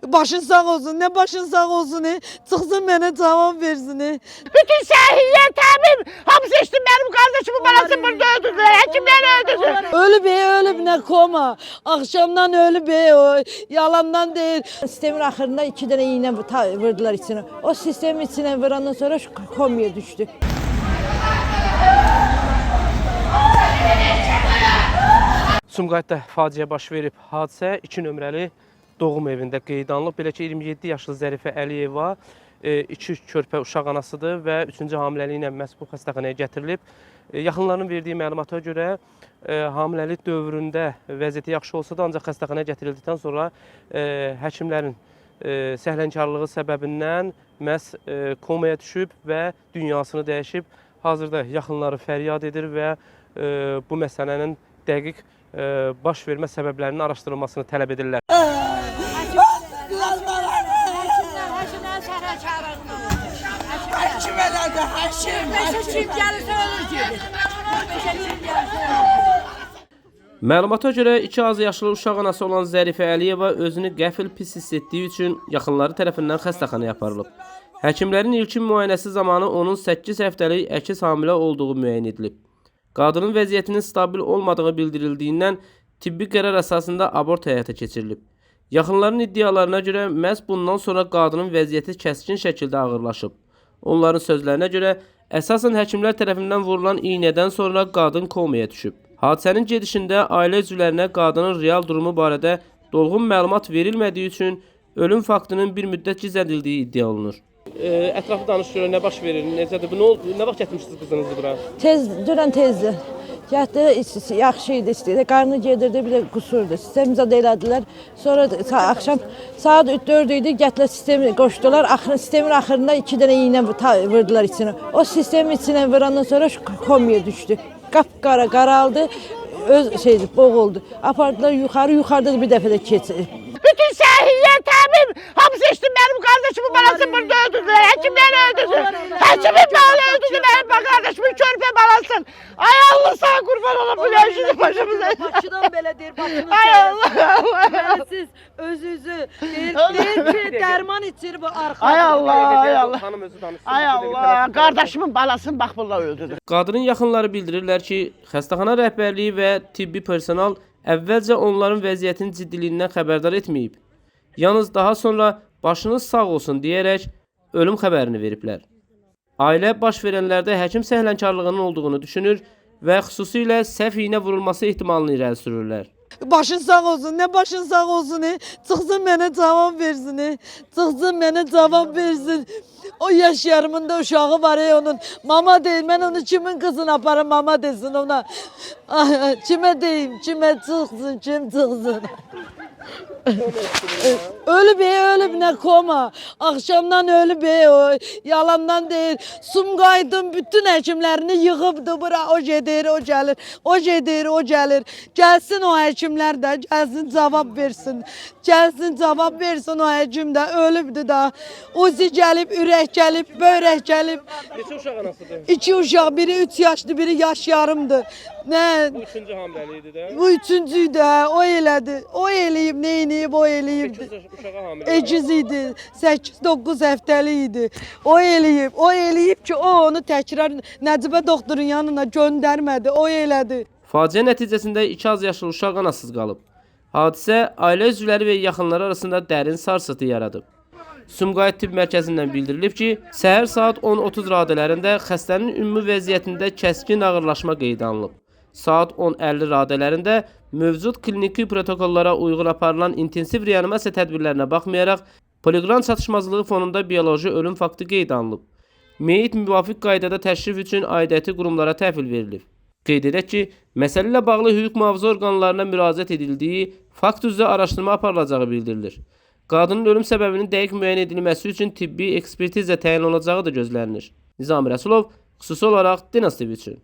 Başın sağ olsun. Ne başın sağ olsun. Çıksın bana cevap versin. Bütün səhiyyə, təbib, hamısı içdi benim kardeşimin balası burada öldürdüler. Həkimlər öldürdü. Ölü bey ölü ne koma. Akşamdan ölü bey o. Yalandan değil. Sistemin axırında 2 dənə iğnə vurdular içine. O sistemin içine vurandan sonra komaya düştü. Sumqayıtda faciə baş verib. Hadisə 2 nömrəli doğum evində qeyd alınıb. Belə ki, 27 yaşlı Zərifə Əliyeva 2 körpə uşaq anasıdır və 3-cü hamiləliyi ilə məhz bu xəstəxanaya gətirilib. Yaxınlarının verdiyi məlumata görə hamiləlik dövründə vəziyyəti yaxşı olsa da, ancaq xəstəxanaya gətirildikdən sonra həkimlərin səhlənkarlığı səbəbindən məhz komaya düşüb və dünyasını dəyişib. Hazırda yaxınları fəryad edir və bu məsələnin dəqiq baş vermə səbəblərinin araşdırılmasını tələb edirlər. Məlumata görə 2 az yaşlı uşaq anası olan Zərifə Əliyeva özünü qəfil pis hiss etdiyi üçün yaxınları tərəfindən xəstəxanaya aparılıb. Həkimlərin ilkin müayinəsi zamanı onun 8 həftəlik əkiz hamilə olduğu müəyyən edilib. Qadının vəziyyətinin stabil olmadığı bildirildiyindən tibbi qərar əsasında abort həyata keçirilib. Yaxınların iddialarına görə məhz bundan sonra qadının vəziyyəti kəskin şəkildə ağırlaşıb. Onların sözlərinə görə əsasən həkimlər tərəfindən vurulan iynədən sonra qadın komaya düşüb. Hadisənin gedişində ailə üzvlərinə qadının real durumu barədə dolğun məlumat verilmədiyi üçün ölüm faktının bir müddət gizlədildiyi iddia olunur. Ətrafı danışıyor, nə baş verir, necədir? Nə vaxt gətirmişsiniz qızınızı bura? Dünən tezdi. Getdi, yaxşı idi, istəyirdi. Qarnı gedirdi, bir də qusurdu. Sistemimize də elədilər. Sonra axşam saat 4 idi, gətirlər sistemi qoşdular. Sistemin axırında 2 dənə iğnə vurdular içine. O sistemin içine vurandan sonra komaya düştü. Qapqara qaraldı, boğuldu. Apardılar yuxarıda da bir dəfə də keçirdi. Bütün səhiyyə, təbib, hamısı içdi benim kardeşimin balası burada öldürdüler. Həkimlər öldürdü. Həkimin balı öldürdü benim kardeşimin körpə balasın. Ay Allah sana kurban ola bu yaşını başımıza. Bakıdan belə deyir. Ay Allah Allah. Siz özünüzü deyir ki derman içir bu arxada. Ay Allah, ay Allah. Hanım özü danışsın. Ay Allah, kardeşimin balasını bax bunlar öldürdü. Qadının yaxınları bildirirlər ki, xəstəxana rəhbərliyi və tibbi personal əvvəlcə onların vəziyyətinin ciddiliyindən xəbərdar etməyib. Yalnız daha sonra başınız sağ olsun deyərək ölüm xəbərini veriblər. Ailə baş verənlərdə həkim səhlənkarlığının olduğunu düşünür və xüsusilə səhv iynə vurulması ehtimalını irəli sürürlər. Başın sağ olsun. Ne başın sağ olsun. Çıksın bana cevap versin. Çıksın bana cevap versin. O yaş yarımında uşağı var onun. Mama değil. Ben onu kimin kızına aparım mama desin ona. Kime deyim? Kime çıksın? Kim çıksın? Ölü bey ölü ne koma. Akşamdan ölü bey o. Yalandan değil. Sumqayıtın bütün həkimlərini yığıbdı bura. O gedir, o gelir. O gedir, o gelir. Gelsin o həkimlər də, gelsin cavab versin. Gelsin cavab versin o həkim də. Ölübdü da. Uzi gelip, ürək gelip, börək gelip. Neçə uşaq anasıdır? 2 uşaq, biri 3 yaşlı, biri yaş yarımdı. Ne? Bu 3-cü hamiləliyidir də. Bu 3-cüydü ha, o elədi. O eləyib, neyniyib, o eləyib. 8 uşağa hamilə. Eciz idi, 8-9 həftəli idi. O eləyib ki, o onu təkrar Nəcibə doktorun yanına göndərmədi, o elədi. Faciə nəticəsində 2 az yaşlı uşaq anasız qalıb. Hadisə ailə üzvləri və yaxınları arasında dərin sarsıntı yaradıb. Sumqayıt Tibb Mərkəzindən bildirilib ki, səhər saat 10:30 radələrində xəstənin ümumi vəziyyətində kəskin ağırlaşma qeydə alınıb. Saat 10:50 radələrində mövcud kliniki protokollara uyğun aparılan intensiv reanimasiya tədbirlərinə baxmayaraq, poliqran çatışmazlığı fonunda bioloji ölüm faktı qeydə alınıb. Meyit müvafiq qaydada təşrif üçün aidiyyəti qurumlara təhvil verilib. Qeyd edək ki, məsələ ilə bağlı hüquq mühafizə orqanlarına müraciət edildiyi, fakt üzrə araşdırma aparılacağı bildirilir. Qadının ölüm səbəbinin dəqiq müəyyən edilməsi üçün tibbi ekspertizə təyin olunacağı da gözlənilir. Nizami Rəsulov, xüsusi olaraq Dinas TV üçün.